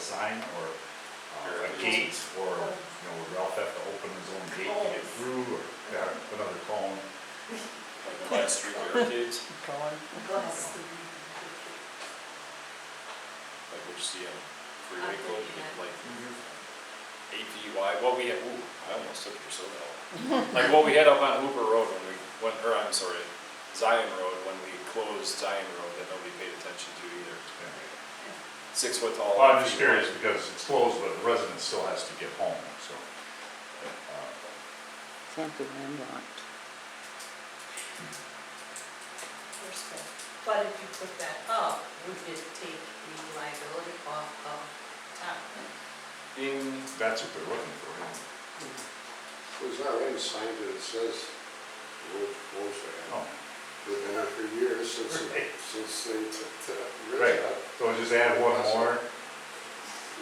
sign or a gate, or, you know, would Ralph have to open his own gate to get through, or another cone? Like Class 3 barricades, Glass. like what you see on freeway code, like 8 feet wide. What we had, ooh, I almost took your soda out. Like what we had up on Hooper Road when we went, or I'm sorry, Zion Road, when we closed Zion Road that nobody paid attention to either. 6 foot tall. Well, I'm just curious because it's closed, but the resident still has to get home, so. Can't be landlocked. But if you put that up, would it take the liability off of town? That's what they're looking for, yeah. There's already a sign that says, road closed there. Oh, They've been there for years since Right. they took the right, ridge out. so just add one more.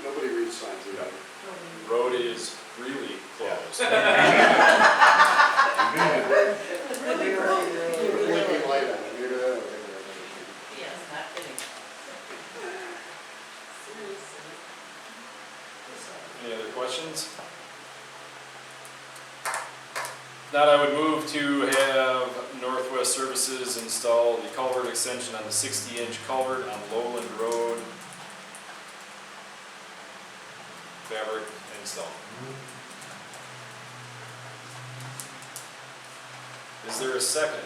Nobody reads signs Yeah. anymore. Road is really closed. Really, really, Blinking light on it, maybe that'll. Yes, not kidding. Any other questions? If not, I would move to have Northwest Services install the culvert extension on the 60-inch culvert on Lowland Road. Fabric install. Is there a second?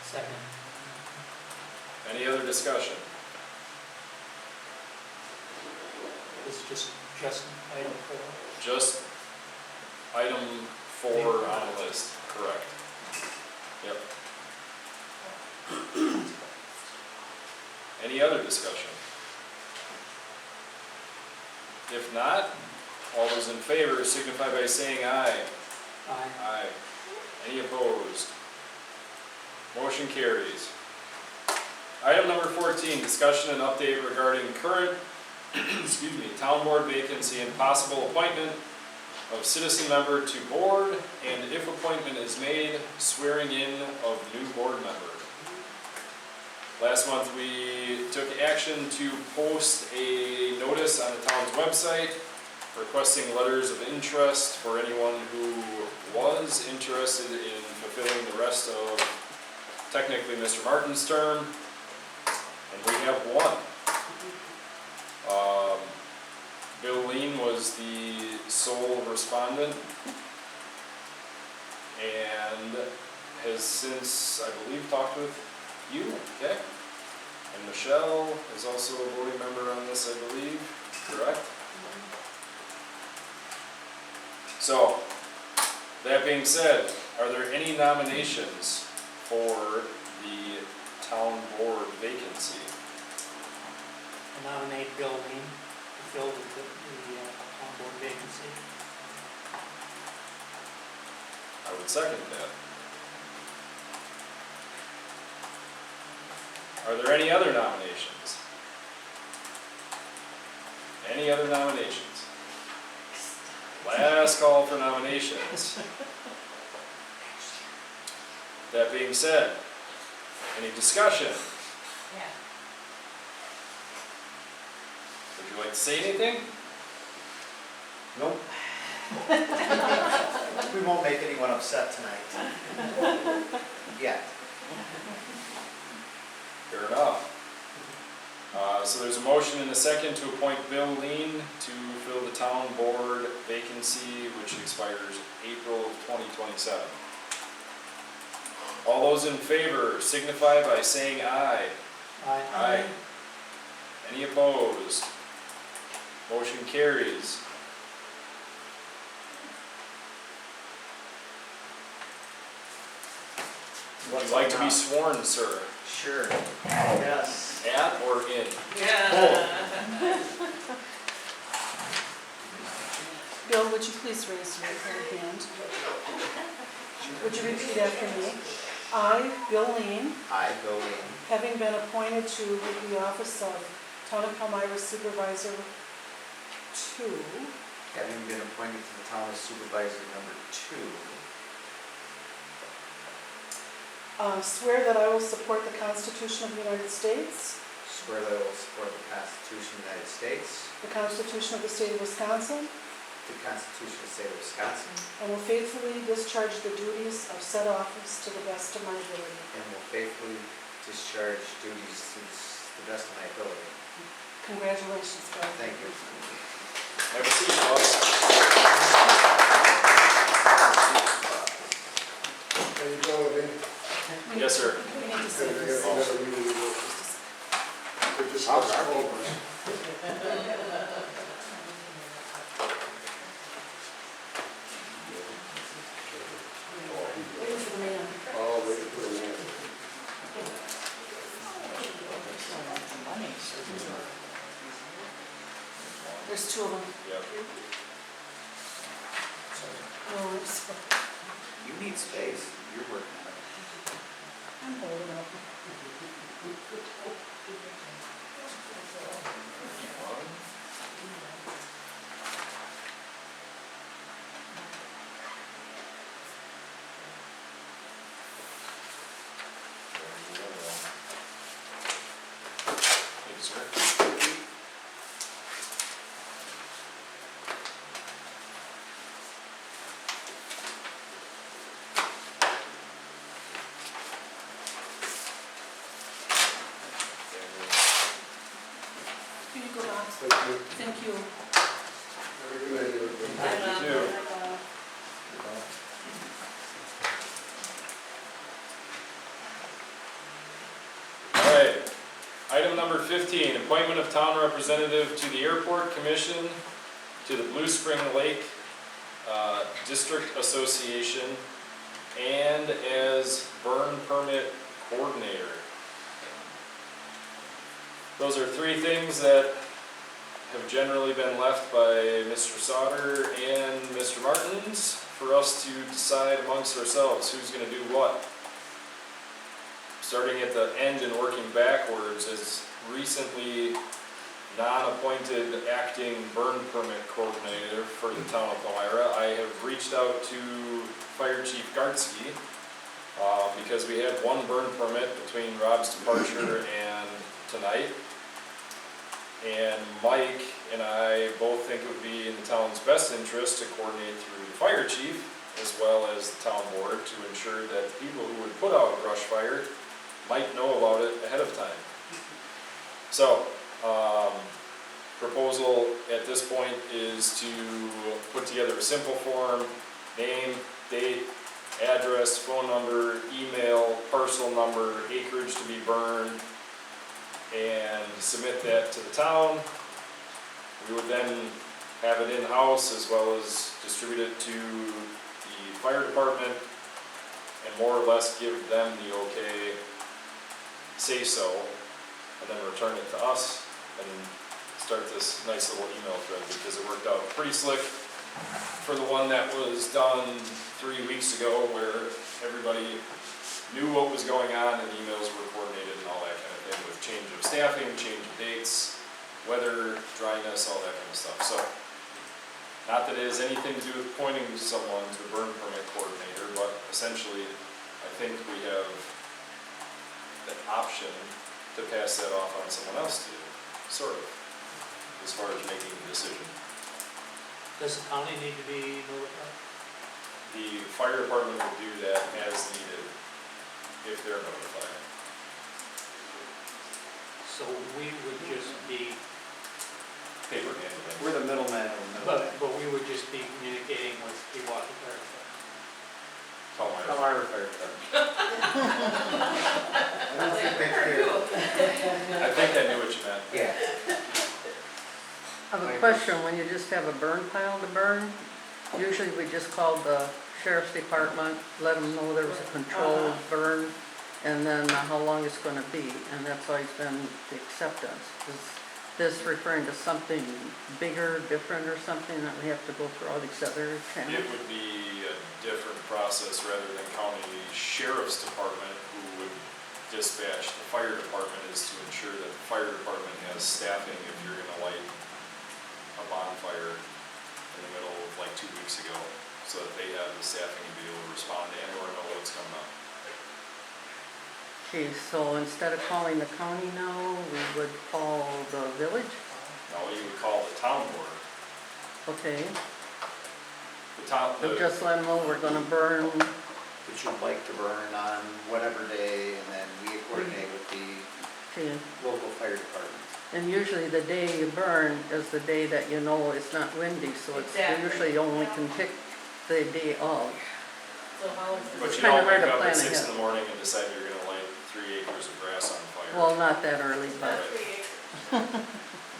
Second. Any other discussion? This is just item 4. Just item 4 on the list, correct. Yep. Any other discussion? If not, all those in favor signify by saying aye. Aye. Aye. Any opposed? Motion carries. Item number 14, discussion and update regarding current excuse me, town board vacancy and possible appointment of citizen member to board, and if appointment is made, swearing in of new board member. Last month we took action to post a notice on the town's website requesting letters of interest for anyone who was interested in fulfilling the rest of technically Mr. Martin's term, and we have one. Bill Lean was the sole respondent and has since, I believe, talked with you, okay? And Michelle is also a voting member on this, I believe, correct? So, that being said, are there any nominations for the town board vacancy? I nominate Bill Lean to fill the town board vacancy. I would second that. Are there any other nominations? Any other nominations? Last call for nominations. That being said, any discussion? Yeah. Would you like to say anything? Nope. We won't make anyone upset tonight. Yet. Fair enough. So there's a motion and a second to appoint Bill Lean to fill the town board vacancy, which expires April of 2027. All those in favor signify by saying aye. Aye. Aye. Any opposed? Motion carries. Would you like to be sworn, sir? Sure. Yes. At or in? Yeah. Bill, would you please raise your right hand? Would you repeat after me? I, Bill Lean, I, Bill Lean, having been appointed to the office of Town of Palmyra Supervisor 2, having been appointed to the town as supervisor number 2, swear that I will support the Constitution of the United States swear that I will support the Constitution of the United States, the Constitution of the State of Wisconsin, the Constitution of the State of Wisconsin, and will faithfully discharge the duties of said office to the best of my ability. and will faithfully discharge duties to the best of my ability. Congratulations, Bill. Thank you. Have a seat, folks. How you doing, Yes, sir. We need to say Andy? this. We're just How's our Culvers. Waiting for the man. Oh, wait for a minute. There's two of them. Yep. Oh, I'm sorry. You need space. You're working on it. I'm holding up. Thank you, sir. Here you go, Bob. Thank you. Thank you. Have a good night, everybody. You too. All right. Item number 15, appointment of town representative to the Airport Commission, to the Blue Spring Lake District Association, and as burn permit coordinator. Those are three things that have generally been left by Mr. Sauter and Mr. Martins for us to decide amongst ourselves who's going to do what. Starting at the end and working backwards, as recently non-appointed acting burn permit coordinator for the town of Palmyra, I have reached out to Fire Chief Gartsky because we had one burn permit between Rob's departure and tonight. And Mike and I both think it would be in the town's best interest to coordinate through the fire chief as well as the town board to ensure that the people who would put out a brush fire might know about it ahead of time. So, proposal at this point is to put together a simple form, name, date, address, phone number, email, parcel number, acreage to be burned, and submit that to the town. We would then have it in-house as well as distribute it to the fire department and more or less give them the okay, say so, and then return it to us and start this nice little email thread because it worked out pretty slick for the one that was done 3 weeks ago where everybody knew what was going on and emails were coordinated and all that kind of thing with change of staffing, change of dates, weather, dryness, all that kind of stuff. So, not that it has anything to do with pointing someone to the burn permit coordinator, but essentially, I think we have the option to pass that off on someone else to do, sort of, as far as making the decision. Does the county need to be notified? The fire department will do that as needed if they're notified. So we would just be, Paper handling. We're the middleman of the middleman. but we would just be communicating with Pewaukee Fire Department. Tell my. Palmyra Fire Department. I don't think they care. I think I knew what you meant. Yeah. I have a question, when you just have a burn pile to burn, usually we just call the sheriff's department, let them know there was a controlled burn, and then how long it's gonna be, and that's always been the acceptance. Is this referring to something bigger, different, or something that we have to go through all these other It channels? would be a different process rather than county sheriff's department who would dispatch the fire department is to ensure that the fire department has staffing if you're gonna light a bonfire in the middle of like 2 weeks ago, so that they have the staffing to be able to respond and or know what's coming up. Okay, so instead of calling the county now, we would call the village? No, you would call the town board. Okay, The town, but just let them know we're gonna burn, That you'd like to burn on whatever day, and then we coordinate with the okay. local fire department. And usually the day you burn is the day that you know it's not windy, so it's Exactly. usually you only can pick the day of. So how is but this? you kinda don't hard wake to up plan at 6 ahead. in the morning and decide you're gonna light 3 acres of grass on fire. Well, not that early, but, I mean,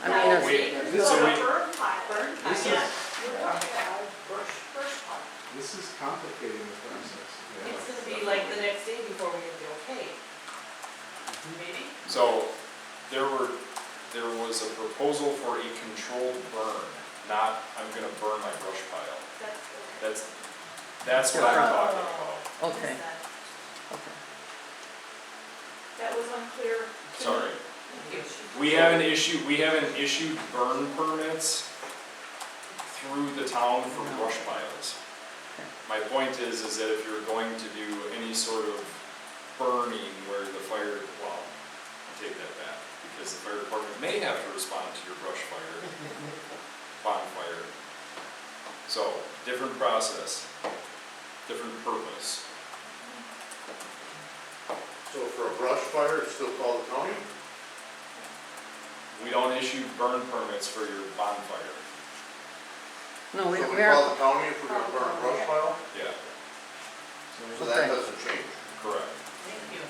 No, it's, wait, so we, Burn pile. This is- Yeah. First pile. This is complicating the process. It's gonna be like the next day before we get the okay. Maybe? so there was a proposal for a controlled burn, not I'm gonna burn my brush pile. That's what I'm Different. talking about. okay, okay. That was unclear. Sorry. We haven't issued burn permits through the town for No. brush piles. Okay. My point is that if you're going to do any sort of burning where the fire, well, I take that back, because the fire department may have to respond to your brush fire, bonfire. So, different process, different purpose. So for a brush fire, it's still called the county? We don't issue burn permits for your bonfire. No, we So we are, call the county if we're gonna burn a brush pile? Yeah, So that Okay. doesn't change. correct. Thank you.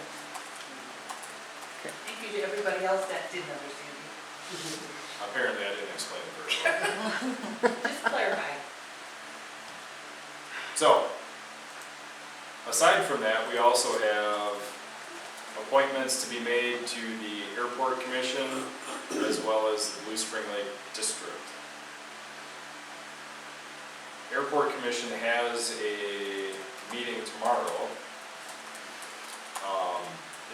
Okay. Thank you to everybody else that didn't understand you. Apparently I didn't explain it very well. Just clarify. So, aside from that, we also have appointments to be made to the Airport Commission as well as the Blue Spring Lake District. Airport Commission has a meeting tomorrow.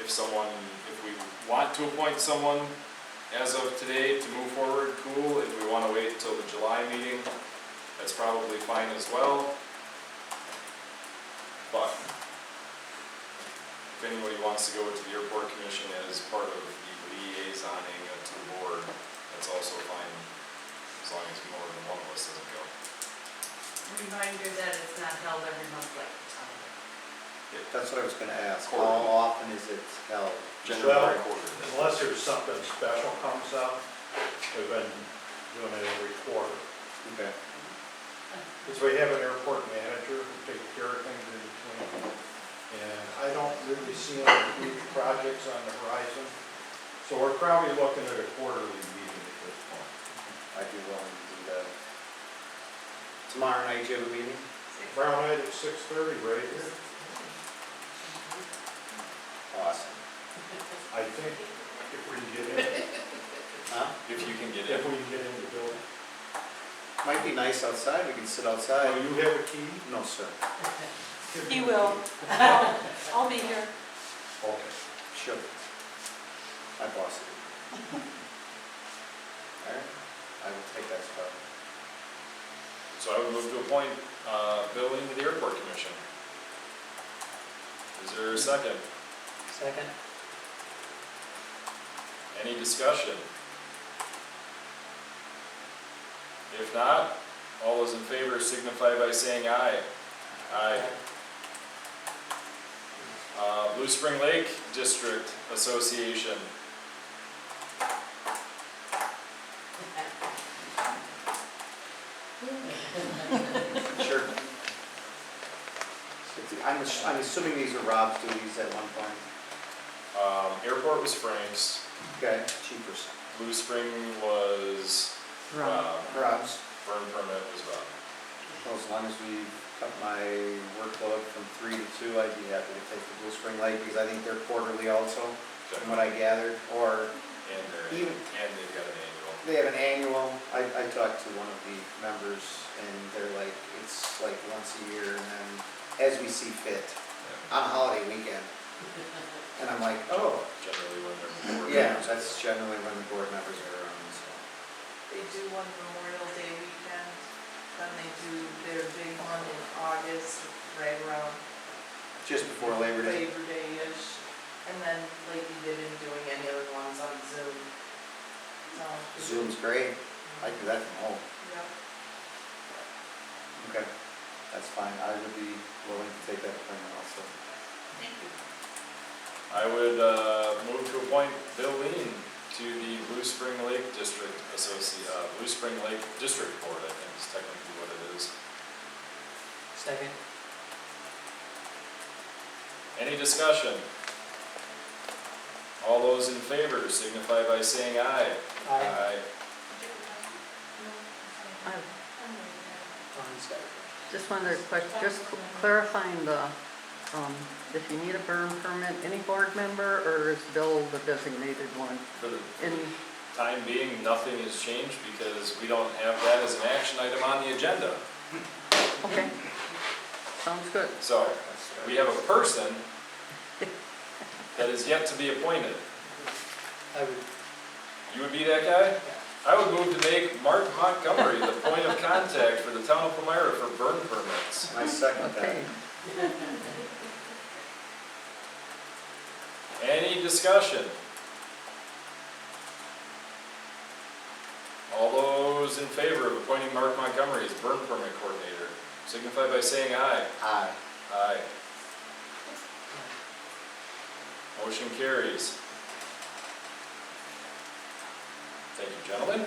If we want to appoint someone as of today to move forward, cool. If we want to wait until the July meeting, that's probably fine as well. But if anybody wants to go to the Airport Commission as part of the liaisoning to the board, that's also fine, as long as more than one of us doesn't go. Reminder that it's not held every month like the town. That's what I was gonna ask. How Quarterly. often is it held? Generally quarterly. Unless there's something special comes up, we've been doing it every quarter. Okay. Because we have an airport manager who takes care of things in between. And I don't really see any huge projects on the horizon. So we're probably looking at a quarterly meeting at this point. I'd be willing to do that. Tomorrow night you have a meeting? Tomorrow night at 6:30, right here. Awesome. I think if we can get in, Huh? If you can get if in. we can get in the building. Might be nice outside, we can sit Oh, outside. you have a key? No, sir. He will. I'll be here. Okay. Sure. My boss will. All right, I will take that spot. So I would move to appoint Bill into the Airport Commission. Is there a second? Second? Any discussion? If not, all those in favor signify by saying aye. Aye. Blue Spring Lake District Association. Sure. I'm assuming these are Rob's duties at one point. Airport was Frank's, Okay, cheapers. Blue Spring was Rob. Rob's. burn permit was Rob. Well, as long as we cut my workload from 3 to 2, I'd be happy to take the Blue Spring Lake, because I think they're quarterly also, from what I gathered, or And they've got an annual. they have an annual. I talked to one of the members, and they're like, it's like once a year, and then as we see fit, on a holiday weekend. And I'm like, oh, Generally when they're board yeah, members. that's generally when the board members are around, so. They do one Memorial Day weekend, then they do their big one in August, right around Just before Labor Day. Labor Day-ish. And then lately they've been doing any other ones on Zoom. So. Zoom's great, I do that from home. Yep. Okay, that's fine, I would be willing to take that appointment also. Thank you. I would move to appoint Bill Lean to the Blue Spring Lake District Blue Spring Lake District Board, I think is technically what it is. Second. Any discussion? All those in favor signify by saying aye. Aye. Just wanted to question, just clarifying the, if you need a burn permit, any board member, or is Bill the designated one? For the Any, time being, nothing has changed because we don't have that as an action item on the agenda. okay, sounds good. So, we have a person that is yet to be appointed. I would, You would be that guy? I would move to make Mark Montgomery the point of contact for the town of Palmyra for burn permits. I second that. Okay, Any discussion? All those in favor of appointing Mark Montgomery as burn permit coordinator, signify by saying aye. Aye. Aye. Motion carries. Thank you, gentlemen.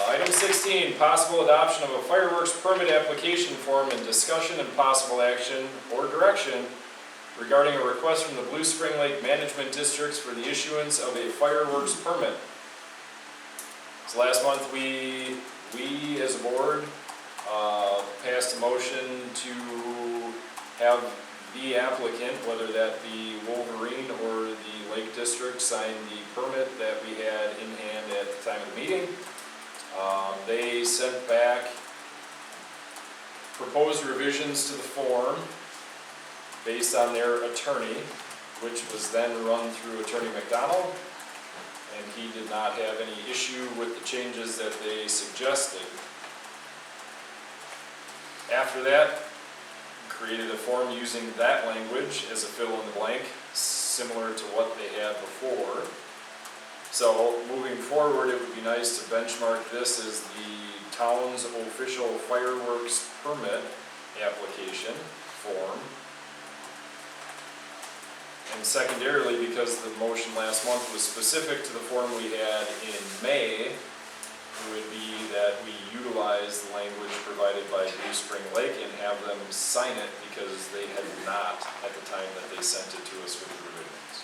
Item 16, possible adoption of a fireworks permit application form and discussion and possible action or direction regarding a request from the Blue Spring Lake Management Districts for the issuance of a fireworks permit. So last month we as a board passed a motion to have the applicant, whether that be Wolverine or the Lake District, sign the permit that we had in hand at the time of the meeting. They sent back proposed revisions to the form based on their attorney, which was then run through Attorney McDonald, and he did not have any issue with the changes that they suggested. After that, created a form using that language as a fill-in-the-blank, similar to what they had before. So, moving forward, it would be nice to benchmark this as the town's official fireworks permit application form. And secondarily, because the motion last month was specific to the form we had in May, it would be that we utilize the language provided by Blue Spring Lake and have them sign it because they had not at the time that they sent it to us with the revisions.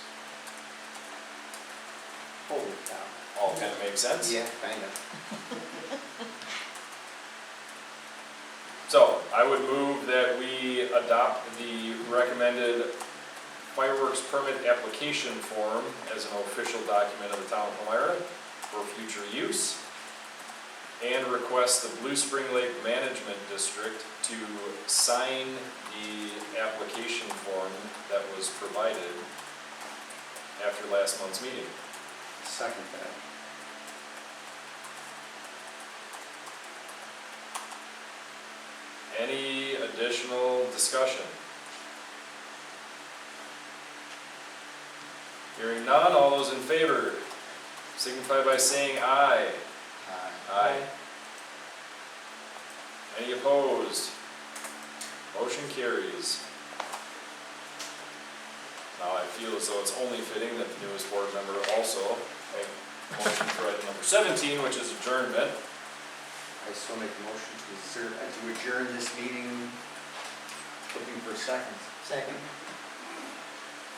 Holy cow. All kind of makes sense? Yeah, kinda. So, I would move that we adopt the recommended fireworks permit application form as an official document of the town of Palmyra for future use, and request the Blue Spring Lake Management District to sign the application form that was provided after last month's meeting. Second that. Any additional discussion? Hearing none, all those in favor signify by saying aye. Aye. Any opposed? Motion carries. Now I feel as though it's only fitting that the newest board member also make a motion for item number 17, which is adjournment. I still make a motion to adjourn this meeting. Looking for a second. second.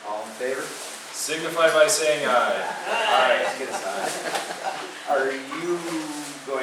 All in favor? Signify by saying aye. Aye. Let's get a sign. Are you